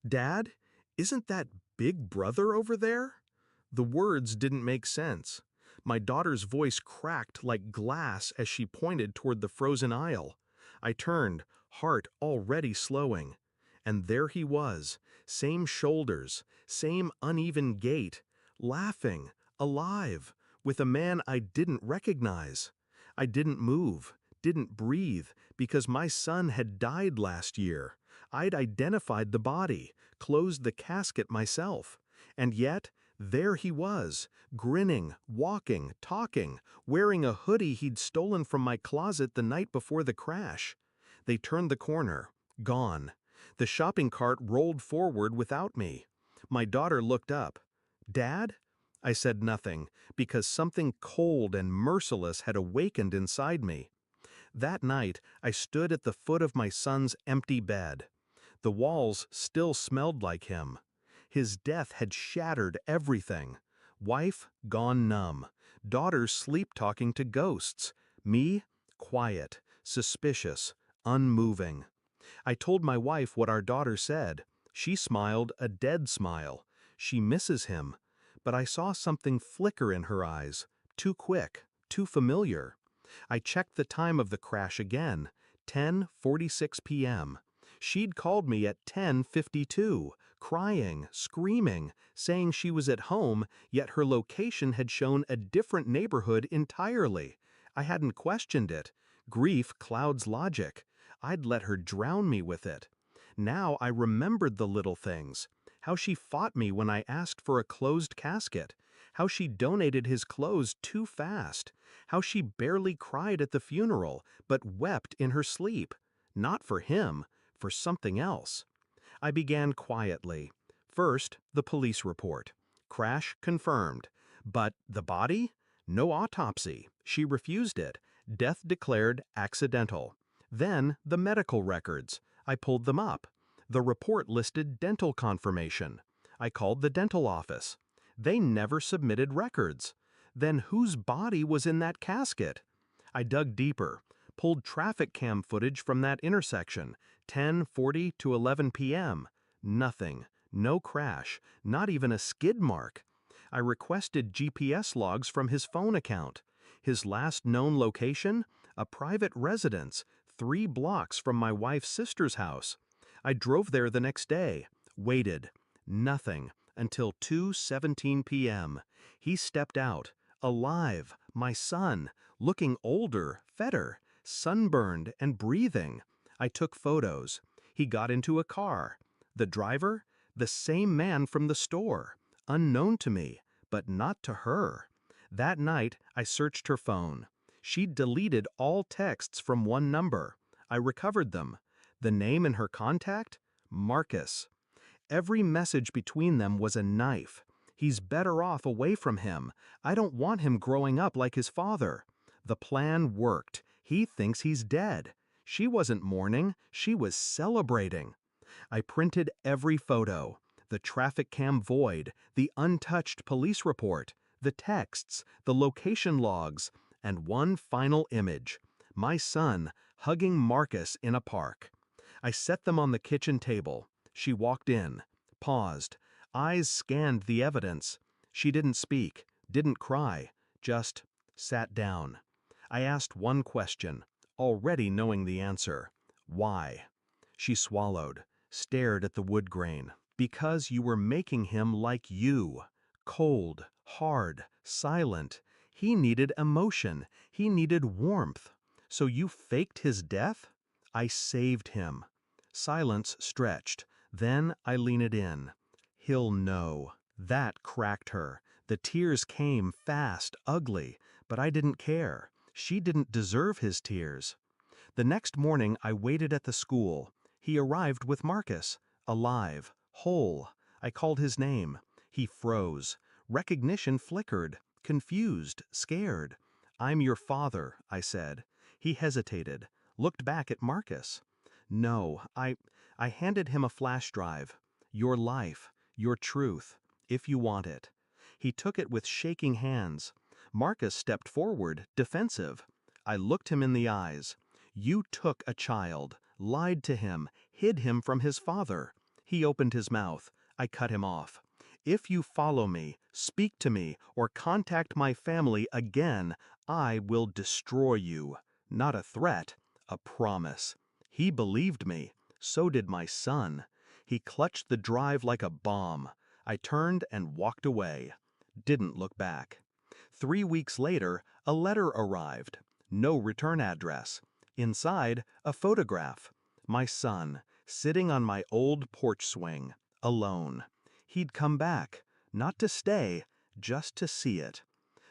Dad, isn't that Big Brother over there? The words didn't make sense. My daughter's voice cracked like glass as she pointed toward the frozen aisle. I turned, heart already slowing. And there he was, same shoulders, same uneven gait, laughing, alive, with a man I didn't recognize. I didn't move, didn't breathe, because my son had died last year. I'd identified the body, closed the casket myself. And yet, there he was, grinning, walking, talking, wearing a hoodie he'd stolen from my closet the night before the crash. They turned the corner, gone. The shopping cart rolled forward without me. My daughter looked up. "Dad?" I said nothing, because something cold and merciless had awakened inside me. That night, I stood at the foot of my son's empty bed. The walls still smelled like him. His death had shattered everything. Wife gone numb. Daughter sleep-talking to ghosts. Me, quiet, suspicious, unmoving. I told my wife what our daughter said. She smiled a dead smile. She misses him. But I saw something flicker in her eyes. Too quick, too familiar. I checked the time of the crash again. 10:46 p.m. She'd called me at 10:52, crying, screaming, saying she was at home, yet her location had shown a different neighborhood entirely. I hadn't questioned it. Grief clouds logic. I'd let her drown me with it. Now I remembered the little things. How she fought me when I asked for a closed casket. How she donated his clothes too fast. How she barely cried at the funeral, but wept in her sleep. Not for him, for something else. I began quietly. First, the police report. Crash confirmed. But the body? No autopsy. She refused it. Death declared accidental. Then the medical records. I pulled them up. The report listed dental confirmation. I called the dental office. They never submitted records. Then whose body was in that casket? I dug deeper, pulled traffic cam footage from that intersection, 10:40 to 11 p.m. Nothing. No crash. Not even a skid mark. I requested GPS logs from his phone account. His last known location? A private residence, 3 blocks from my wife's sister's house. I drove there the next day, waited. Nothing, until 2:17 p.m. He stepped out, alive, my son, looking older, fatter, sunburned and breathing. I took photos. He got into a car. The driver? The same man from the store. Unknown to me, but not to her. That night, I searched her phone. She'd deleted all texts from one number. I recovered them. The name in her contact? Marcus. Every message between them was a knife. He's better off away from him. I don't want him growing up like his father. The plan worked. He thinks he's dead. She wasn't mourning. She was celebrating. I printed every photo. The traffic cam void, the untouched police report, the texts, the location logs, and one final image. My son hugging Marcus in a park. I set them on the kitchen table. She walked in, paused, eyes scanned the evidence. She didn't speak, didn't cry, just sat down. I asked one question, already knowing the answer. Why? She swallowed, stared at the wood grain. Because you were making him like you. Cold, hard, silent. He needed emotion. He needed warmth. So you faked his death? I saved him. Silence stretched. Then I leaned in. He'll know. That cracked her. The tears came fast, ugly, but I didn't care. She didn't deserve his tears. The next morning I waited at the school. He arrived with Marcus, alive, whole. I called his name. He froze. Recognition flickered, confused, scared. "I'm your father," I said. He hesitated, looked back at Marcus. "No, I handed him a flash drive. Your life, your truth, if you want it." He took it with shaking hands. Marcus stepped forward, defensive. I looked him in the eyes. "You took a child, lied to him, hid him from his father. He opened his mouth. I cut him off. If you follow me, speak to me, or contact my family again, I will destroy you. Not a threat, a promise. He believed me. So did my son. He clutched the drive like a bomb. I turned and walked away. Didn't look back. 3 weeks later, a letter arrived. No return address. Inside, a photograph. My son, sitting on my old porch swing, alone. He'd come back, not to stay, just to see it.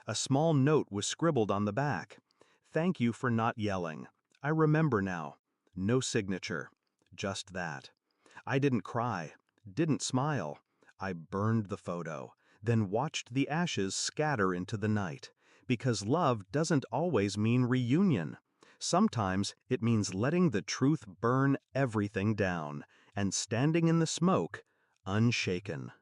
A small note was scribbled on the back. Thank you for not yelling. I remember now. No signature. Just that. I didn't cry, didn't smile. I burned the photo, then watched the ashes scatter into the night. Because love doesn't always mean reunion. Sometimes it means letting the truth burn everything down and standing in the smoke, unshaken.